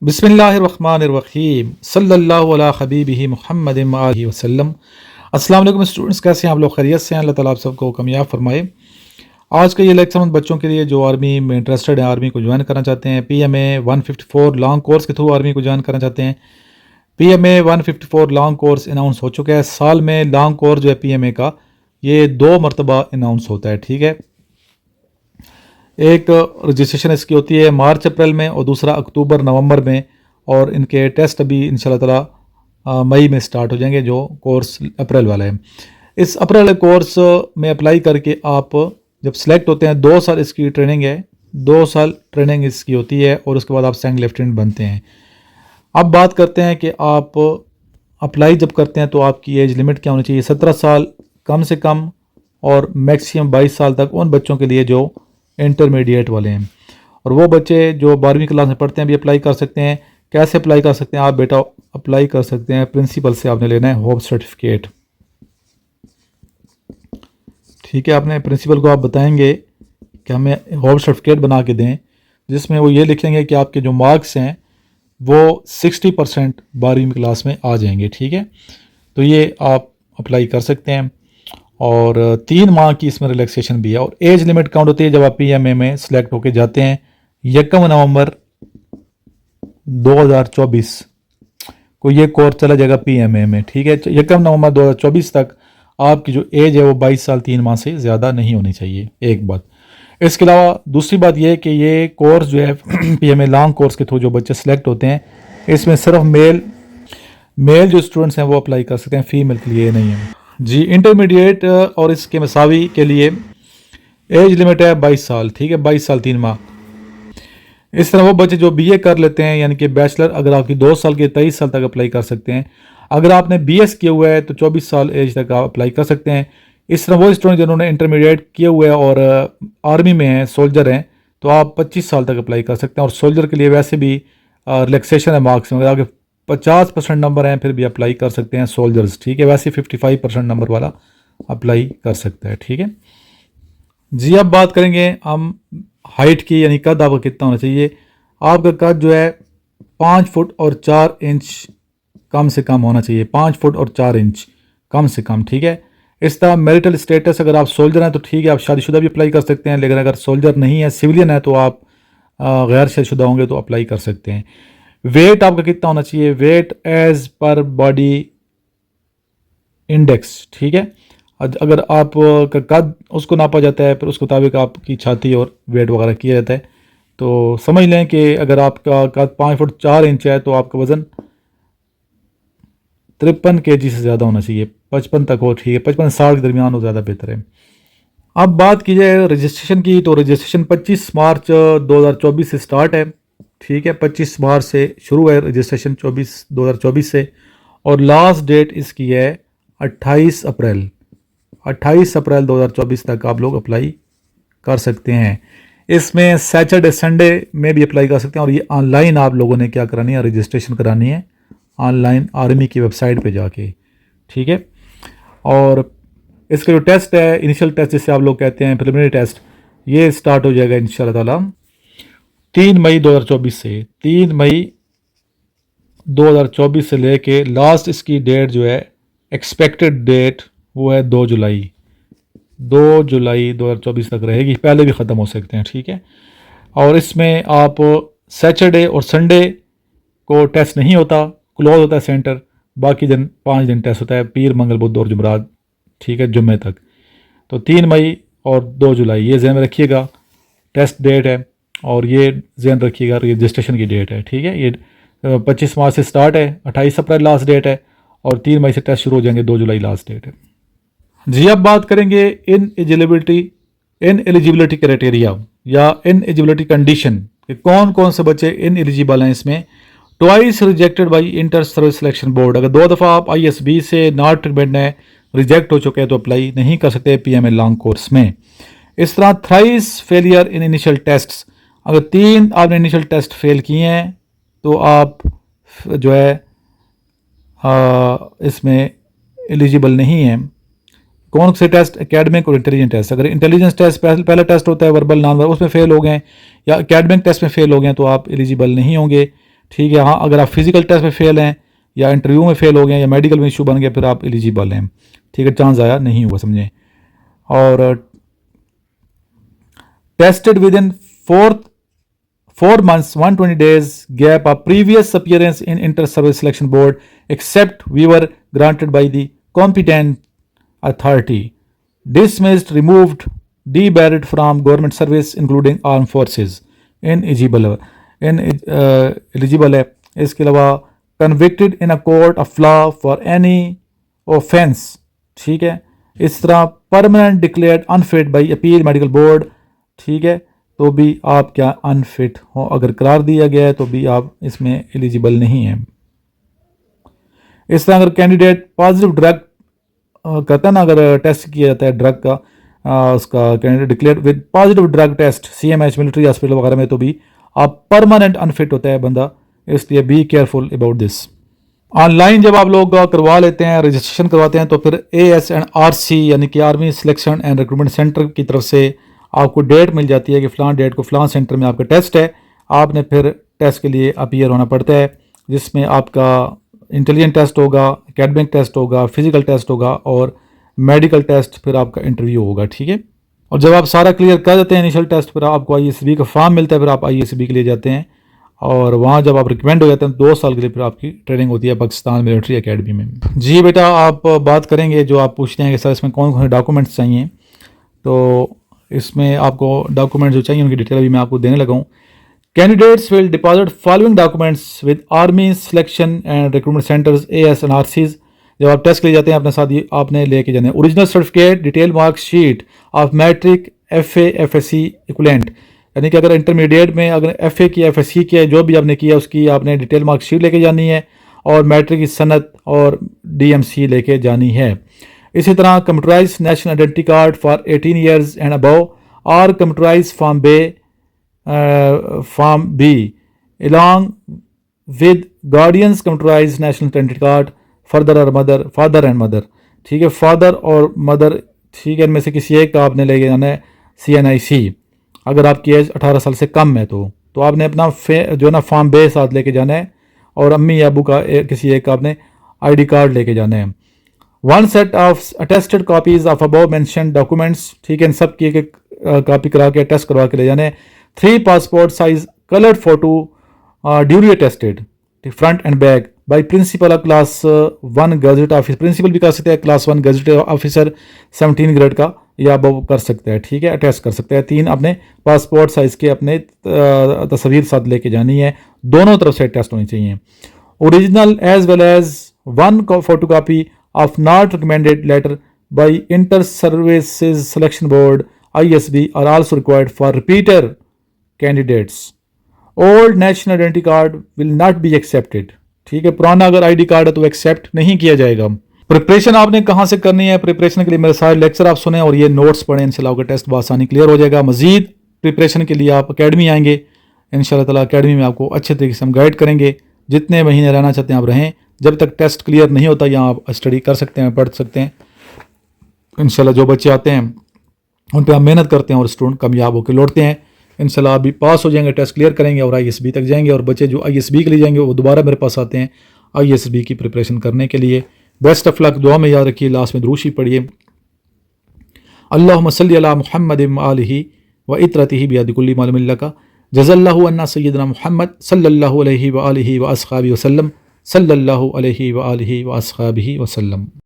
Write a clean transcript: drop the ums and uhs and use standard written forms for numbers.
बिस्मिल्लाहिर्रहमानिर्रहीम सल्लल्लाहु अला हबीबिही मुहम्मदिन व आलिहि वसल्लम। अस्सलाम वालेकुम स्टूडेंट्स, कैसे हैं आप लोग? खैरियत से हैं? अल्लाह ताला आप सबको कामयाब फरमाए। आज का ये लेक्चर हम बच्चों के लिए जो आर्मी में इंटरेस्टेड है, आर्मी को ज्वाइन करना चाहते हैं, PMA 154 लॉन्ग कोर्स के थ्रू आर्मी को ज्वाइन करना चाहते हैं। PMA 154 लॉन्ग कोर्स अनाउंस हो चुका है। साल में लॉन्ग कोर्स जो है PMA का, ये 2 मरतबा अनाउंस होता है। ठीक है, एक रजिस्ट्रेशन इसकी होती है मार्च अप्रैल में और दूसरा अक्टूबर नवंबर में, और इनके टेस्ट अभी इंशाल्लाह ताला मई में स्टार्ट हो जाएंगे। जो कोर्स अप्रैल वाला है, इस अप्रैल वाले कोर्स में अप्लाई करके आप जब सेलेक्ट होते हैं, 2 साल इसकी ट्रेनिंग है, 2 साल ट्रेनिंग इसकी होती है और उसके बाद आप सैंग लेफ्टिनेंट बनते हैं। अब बात करते हैं कि आप अप्लाई जब करते हैं तो आपकी एज लिमिट क्या होनी चाहिए। 17 साल कम से कम और मैक्सिमम 22 साल तक उन बच्चों के लिए जो इंटरमीडिएट वाले हैं, और वो बच्चे जो 12वीं क्लास में पढ़ते हैं भी अप्लाई कर सकते हैं। कैसे अप्लाई कर सकते हैं आप बेटा? अप्लाई कर सकते हैं, प्रिंसिपल से आपने लेना है होप सर्टिफिकेट। ठीक है, आपने प्रिंसिपल को आप बताएंगे कि हमें होप सर्टिफिकेट बना के दें, जिसमें वो ये लिखेंगे कि आपके जो मार्क्स हैं वो 60% 12वीं क्लास में आ जाएंगे। ठीक है, तो ये आप अप्लाई कर सकते हैं, और 3 माह की इसमें रिलैक्सेशन भी है। और एज लिमिट काउंट होती है जब आप PMA में सिलेक्ट होके जाते हैं 1 नवंबर 2024 को ये कोर्स चला जाएगा PMA में। ठीक है, 1 नवंबर 2024 तक आपकी जो एज है वो 22 साल 3 माह से ज़्यादा नहीं होनी चाहिए, एक बात। इसके अलावा दूसरी बात यह है कि ये कोर्स जो है PMA लॉन्ग कोर्स के थ्रू जो बच्चे सेलेक्ट होते हैं, इसमें सिर्फ मेल जो स्टूडेंट्स हैं वो अप्लाई कर सकते हैं, फीमेल के लिए नहीं है जी। इंटरमीडिएट और इसके मसावी के लिए एज लिमिट है 22 साल। ठीक है, 22 साल 3 माह। इस तरह वो बच्चे जो BA कर लेते हैं, यानी कि बैचलर, अगर आपकी 2 साल के 23 साल तक अप्लाई कर सकते हैं। अगर आपने BS किया हुआ है तो 24 साल एज तक आप अप्लाई कर सकते हैं। इस तरह वो स्टूडेंट जिन्होंने इंटरमीडिएट किए हुए हैं और आर्मी में हैं, सोल्जर हैं, तो आप 25 साल तक अप्लाई कर सकते हैं। और सोल्जर के लिए वैसे भी रिलैक्सेशन है मार्क्स में, अगर आपके 50% नंबर हैं फिर भी अप्लाई कर सकते हैं सोल्जर्स। ठीक है, वैसे 55% नंबर वाला अप्लाई कर सकता है। ठीक है जी। अब बात करेंगे हम हाइट की, यानी कद आपका कितना होना चाहिए। आपका कद जो है 5 फुट और 4 इंच कम से कम होना चाहिए, 5 फुट और 4 इंच कम से कम। ठीक है, इस तरह मैरिटल स्टेटस, अगर आप सोल्जर हैं तो ठीक है, आप शादीशुदा भी अप्लाई कर सकते हैं, लेकिन अगर सोल्जर नहीं है, सिविलियन है, तो आप गैर शादीशुदा होंगे तो अप्लाई कर सकते हैं। वेट आपका कितना होना चाहिए? Weight as per body index. ठीक है, अगर आप का कद उसको नापा जाता है, फिर उसके मुताबिक आपकी छाती और वेट वगैरह किया जाता है। तो समझ लें कि अगर आपका कद 5 फुट 4 इंच है तो आपका वज़न 53 kg से ज़्यादा होना चाहिए, 55 तक हो। ठीक है, 55-60 के दरमियान हो, ज़्यादा बेहतर है। अब बात की जाए रजिस्ट्रेशन की, तो रजिस्ट्रेशन 25 मार्च 2024 से स्टार्ट है। ठीक है, 25 मार्च से शुरू है रजिस्ट्रेशन 2024 से, और लास्ट डेट इसकी है 28 अप्रैल 2024 तक आप लोग अप्लाई कर सकते हैं। इसमें सैटरडे संडे में भी अप्लाई कर सकते हैं, और ये ऑनलाइन आप लोगों ने क्या करानी है? रजिस्ट्रेशन करानी है ऑनलाइन आर्मी की वेबसाइट पे जाके। ठीक है, और इसका जो टेस्ट है, इनिशियल टेस्ट जिसे आप लोग कहते हैं प्रिलिमिनरी टेस्ट, ये स्टार्ट हो जाएगा इंशाल्लाह ताला 3 मई 2024 से। 3 मई 2024 से लेके लास्ट इसकी डेट जो है, एक्सपेक्टेड डेट, वो है 2 जुलाई 2024 तक रहेगी, पहले भी ख़त्म हो सकते हैं। ठीक है, और इसमें आप सैटरडे और संडे को टेस्ट नहीं होता, क्लोज होता है सेंटर। बाकी दिन 5 दिन टेस्ट होता है, पीर मंगल बुध और जुमरात। ठीक है, जुम्मे तक। तो 3 मई और 2 जुलाई ये ज़हन में रखिएगा, टेस्ट डेट है, और ये ज़हन रखिएगा रजिस्ट्रेशन की डेट है। ठीक है, ये 25 मार्च से स्टार्ट है, 28 अप्रैल लास्ट डेट है, और 3 मई से टेस्ट शुरू हो जाएंगे, 2 जुलाई लास्ट डेट है जी। अब बात करेंगे इन एलिजिबिलिटी क्राइटेरिया या इन एलिजिबिलिटी कंडीशन कि कौन कौन से बच्चे इन एलिजिबल हैं। इसमें twice rejected by inter service selection board, अगर 2 दफ़ा आप ISB से नॉट ट्रीटमेंट है, रिजेक्ट हो चुके हैं, तो अप्लाई नहीं कर सकते PMA लॉन्ग कोर्स में। इस तरह thrice failure in initial tests, अगर 3 आपने इनिशियल टेस्ट फेल किए हैं तो आप जो है इसमें एलिजिबल नहीं है। कौन से टेस्ट? एकेडमिक और इंटेलिजेंस टेस्ट। अगर इंटेलिजेंस टेस्ट पहला टेस्ट होता है वर्बल नॉन वर्बल, उसमें फेल हो गए, या एकेडमिक टेस्ट में फेल हो गए, तो आप एलिजिबल नहीं होंगे। ठीक है। हाँ, अगर आप फिजिकल टेस्ट में फेल हैं या इंटरव्यू में फेल हो गए या मेडिकल में इशू बन गया, फिर आप एलिजिबल हैं, ठीक है, चांस आया नहीं हुआ, समझें। और tested with in 4 months 120 days gap of previous appearance in inter-service selection board except we were granted by the competent authority, dismissed, removed, debarred from government service including armed forces, ineligible है। इसके अलावा convicted in a court of law for any offense, ठीक है। इस तरह permanent declared unfit by appeal medical board, ठीक है, तो भी आप क्या अनफिट हो, अगर करार दिया गया है तो भी आप इसमें एलिजिबल नहीं हैं। इस तरह अगर कैंडिडेट पॉजिटिव ड्रग कहता है ना, अगर टेस्ट किया जाता है ड्रग का, उसका candidate declare with positive drug test CMH military hospital वगैरह में, तो भी आप परमानेंट अनफिट होता है बंदा, इसलिए be careful about this. Online जब आप लोग करवा लेते हैं, रजिस्ट्रेशन करवाते हैं, तो फिर ASNRC यानी कि army selection and recruitment centre की तरफ से आपको डेट मिल जाती है कि फ़लाँ डेट को फ़लाँ सेंटर में आपका टेस्ट है। आपने फिर टेस्ट के लिए अपीयर होना पड़ता है, जिसमें आपका इंटेलिजेंट टेस्ट होगा, एकेडमिक टेस्ट होगा, फिजिकल टेस्ट होगा और मेडिकल टेस्ट, फिर आपका इंटरव्यू होगा, ठीक है। और जब आप सारा क्लियर कर देते हैं इनिशियल टेस्ट, फिर आपको ISB का फॉर्म मिलता है, फिर आप ISB के लिए जाते हैं और वहाँ जब आप रिकमेंड हो जाते हैं 2 साल के लिए फिर आपकी ट्रेनिंग होती है पाकिस्तान मिलिट्री एकेडमी में। जी बेटा, आप बात करेंगे जो आप पूछते हैं कि सर इसमें कौन कौन से डॉक्यूमेंट्स चाहिए, तो इसमें आपको डॉक्यूमेंट जो चाहिए उनकी डिटेल अभी मैं आपको देने लगा हूँ। Candidates will deposit following documents with army selection and recruitment centres ASNRCs। जब आप टेस्ट के लिए जाते हैं अपने साथ आपने लेके जाने original certificate, detail mark sheet of matric, FA FSC equivalent, यानी कि अगर इंटरमीडिएट में अगर FA की FSC की है, जो भी आपने किया उसकी आपने डिटेल मार्क शीट लेके जानी है और मैट्रिक की सनत और DMC लेके जानी है। इसी तरह computerise national identity card for 18 years and above और computerise form B along with guardians computerise national identity card father and mother, ठीक है, फादर और मदर, ठीक है, इनमें से किसी एक का आपने लेके जाना है CNIC। अगर आपकी एज 18 साल से कम है तो आपने अपना जो है ना फॉर्म बे साथ लेके जाना है और अम्मी या अबू का किसी एक का आपने ID कार्ड लेके जाना है। 1 set of attested copies of above mentioned documents, ठीक है, इन सब की एक कॉपी करा के टेस्ट करवा के ले जाने। 3 passport size coloured photo duly attested, front and back by principal class 1 gazette officer, principal भी कर सकते हैं, क्लास 1 गजट ऑफिसर 17 ग्रेड का या वो कर सकते हैं, ठीक है, अटेस्ट कर सकते हैं। 3 अपने पासपोर्ट साइज के अपने तस्वीर साथ लेके जानी है, दोनों तरफ से टेस्ट होनी चाहिए। Original as well as 1 photocopy of not recommended letter by Inter-Services Selection Board ISB are also required for repeater candidates. Old national identity card will not be accepted, ठीक है, पुराना अगर ID कार्ड है तो accept नहीं किया जाएगा। Preparation आपने कहाँ से करनी है, प्रिपरेशन के लिए मेरे सारे लेक्चर आप सुने और ये नोट्स पढ़ें, इंशाल्लाह आपका टेस्ट बआसानी क्लियर हो जाएगा। मजीद प्रिपरेशन के लिए आप अकेडमी आएंगे, इंशाल्लाह ताला अकेडमी में आपको अच्छे तरीके से हम गाइड करेंगे। जितने महीने रहना चाहते हैं आप रहें, जब तक टेस्ट क्लियर नहीं होता यहाँ आप स्टडी कर सकते हैं, पढ़ सकते हैं। इंशाल्लाह जो बच्चे आते हैं उन पर आप मेहनत करते हैं और स्टूडेंट कामयाब होकर लौटते हैं। इंशाल्लाह आप भी पास हो जाएंगे, टेस्ट क्लियर करेंगे और ISB तक जाएंगे। और बच्चे जो ISB के लिए जाएंगे वो दोबारा मेरे पास आते हैं ISB की प्रिपरेशन करने के लिए। बेस्ट ऑफ लक, दुआ में याद रखिए, लास्ट में दुरूशी पढ़िए। अल्लाहुम्मा सल्ली अला मुहम्मद व आलिहि व इत्रतिहि बियदि कुल्ली मा लका जज़ल्लाहु अन्ना सय्यदना मुहम्मद सल्लल्लाहु अलैहि व आलिहि व अस्हाबिहि वसल्लम सल्लल्लाहु अलैहि व आलिहि व अस्हाबिहि वसल्लम।